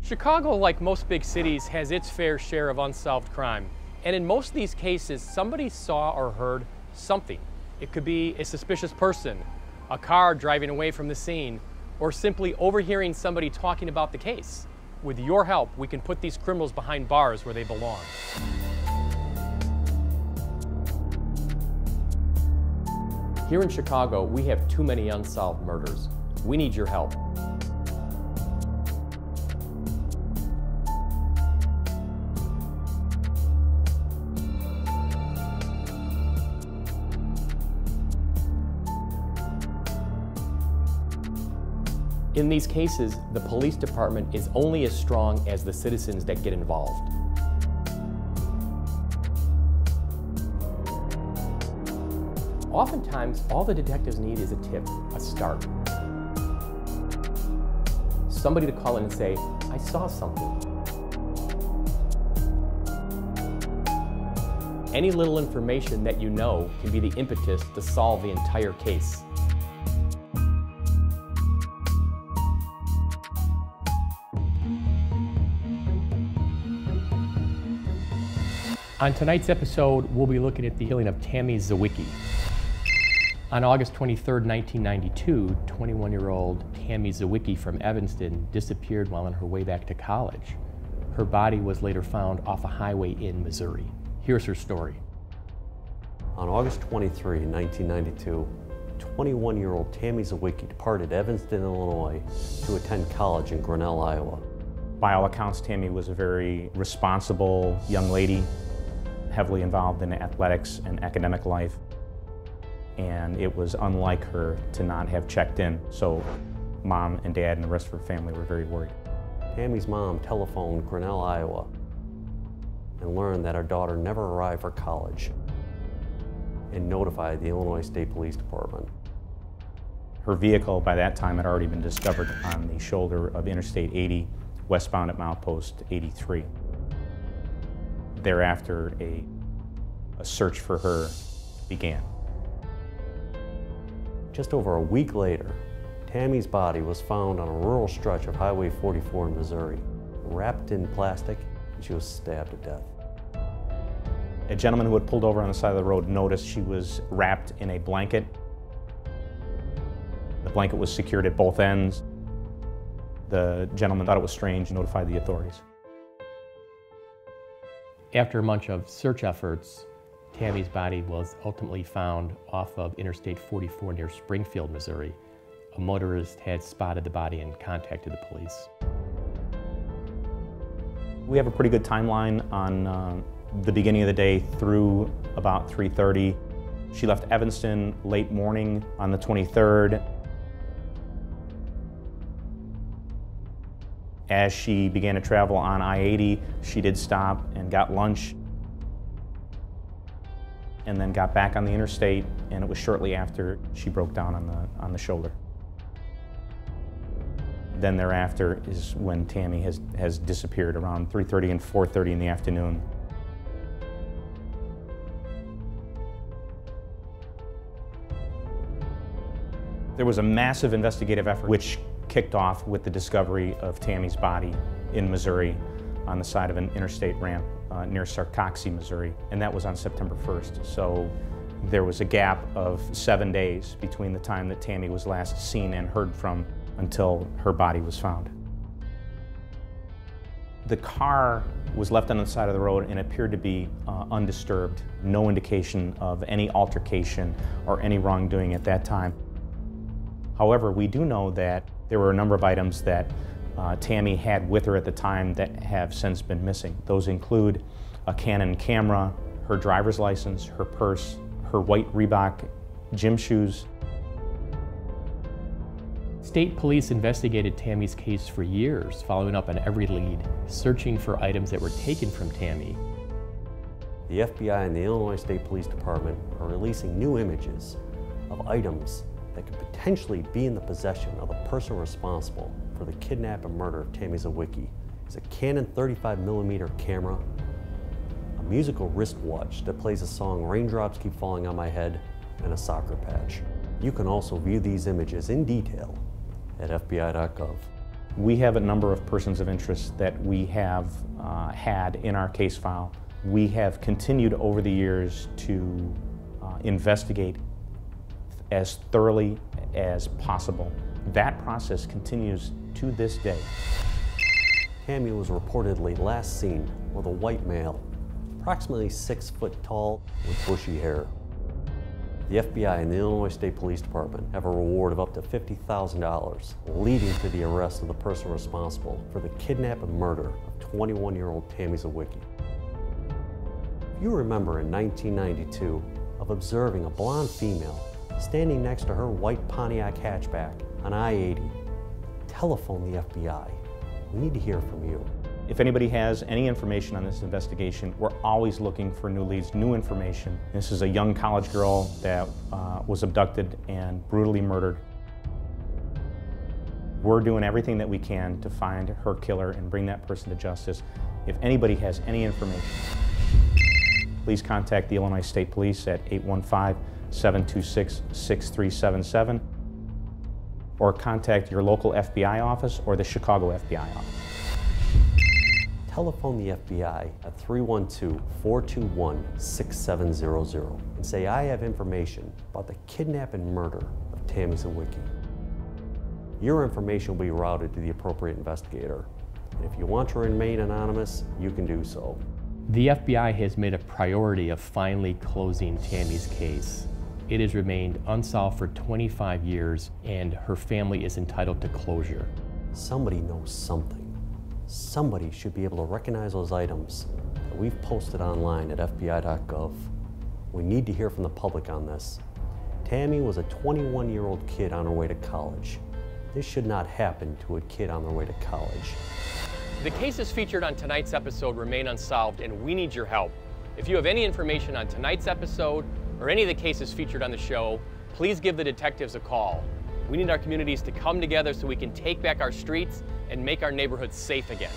Chicago, like most big cities, has its fair share of unsolved crime. And in most of these cases, somebody saw or heard something. It could be a suspicious person, a car driving away from the scene, or simply overhearing somebody talking about the case. With your help, we can put these criminals behind bars where they belong. Here in Chicago, we have too many unsolved murders. We need your help. In these cases, the police department is only as strong as the citizens that get involved. Oftentimes, all the detectives need is a tip, a start. Somebody to call in and say, I saw something. Any little information that you know can be the impetus to solve the entire case. On tonight's episode, we'll be looking at the killing of Tammy Zywicki. On August 23, 1992, 21-year-old Tammy Zywicki from Evanston disappeared while on her way back to college. Her body was later found off a highway in Missouri. Here's her story. On August 23, 1992, 21-year-old Tammy Zywicki departed Evanston, Illinois to attend college in Grinnell, Iowa. By all accounts, Tammy was a very responsible young lady, heavily involved in athletics and academic life, and it was unlike her to not have checked in, so Mom and Dad and the rest of her family were very worried. Tammy's mom telephoned Grinnell, Iowa, and learned that her daughter never arrived for college, and notified the Illinois State Police Department. Her vehicle by that time had already been discovered on the shoulder of Interstate 80, westbound at milepost 83. Thereafter, a search for her began. Just over a week later, Tammy's body was found on a rural stretch of Highway 44 in Missouri, wrapped in plastic, and she was stabbed to death. A gentleman who had pulled over on the side of the road noticed she was wrapped in a blanket. The blanket was secured at both ends. The gentleman thought it was strange and notified the authorities. After a bunch of search efforts, Tammy's body was ultimately found off of Interstate 44 near Springfield, Missouri. A motorist had spotted the body and contacted the police. We have a pretty good timeline on the beginning of the day through about 3:30. She left Evanston late morning on the 23rd. As she began to travel on I-80, she did stop and got lunch, and then got back on the interstate, and it was shortly after she broke down on the shoulder. Then thereafter is when Tammy has disappeared around 3:30 and 4:30 in the afternoon. There was a massive investigative effort which kicked off with the discovery of Tammy's body in Missouri on the side of an interstate ramp near Sarcoxie, Missouri, and that was on September 1st. So there was a gap of 7 days between the time that Tammy was last seen and heard from until her body was found. The car was left on the side of the road and appeared to be undisturbed, no indication of any altercation or any wrongdoing at that time. However, we do know that there were a number of items that Tammy had with her at the time that have since been missing. Those include a Canon camera, her driver's license, her purse, her white Reebok gym shoes. State police investigated Tammy's case for years, following up on every lead, searching for items that were taken from Tammy. The FBI and the Illinois State Police Department are releasing new images of items that could potentially be in the possession of the person responsible for the kidnap and murder of Tammy Zywicki. It's a Canon 35mm camera, a musical wristwatch that plays the song Raindrops Keep Falling on My Head, and a soccer patch. You can also view these images in detail at FBI.gov. We have a number of persons of interest that we have had in our case file. We have continued over the years to investigate as thoroughly as possible. That process continues to this day. Tammy was reportedly last seen with a white male, approximately 6 foot tall with bushy hair. The FBI and the Illinois State Police Department have a reward of up to $50,000, leading to the arrest of the person responsible for the kidnap and murder of 21-year-old Tammy Zywicki. You remember in 1992 of observing a blonde female standing next to her white Pontiac hatchback on I-80. Telephone the FBI. We need to hear from you. If anybody has any information on this investigation, we're always looking for new leads, new information. This is a young college girl that was abducted and brutally murdered. We're doing everything that we can to find her killer and bring that person to justice. If anybody has any information, please contact the Illinois State Police at 815-726-6377 or contact your local FBI office or the Chicago FBI office. Telephone the FBI at 312-421-6700 and say, I have information about the kidnap and murder of Tammy Zywicki. Your information will be routed to the appropriate investigator. And if you want to remain anonymous, you can do so. The FBI has made a priority of finally closing Tammy's case. It has remained unsolved for 25 years, and her family is entitled to closure. Somebody knows something. Somebody should be able to recognize those items that we've posted online at FBI.gov. We need to hear from the public on this. Tammy was a 21-year-old kid on her way to college. This should not happen to a kid on their way to college. The cases featured on tonight's episode remain unsolved, and we need your help. If you have any information on tonight's episode or any of the cases featured on the show, please give the detectives a call. We need our communities to come together so we can take back our streets and make our neighborhoods safe again.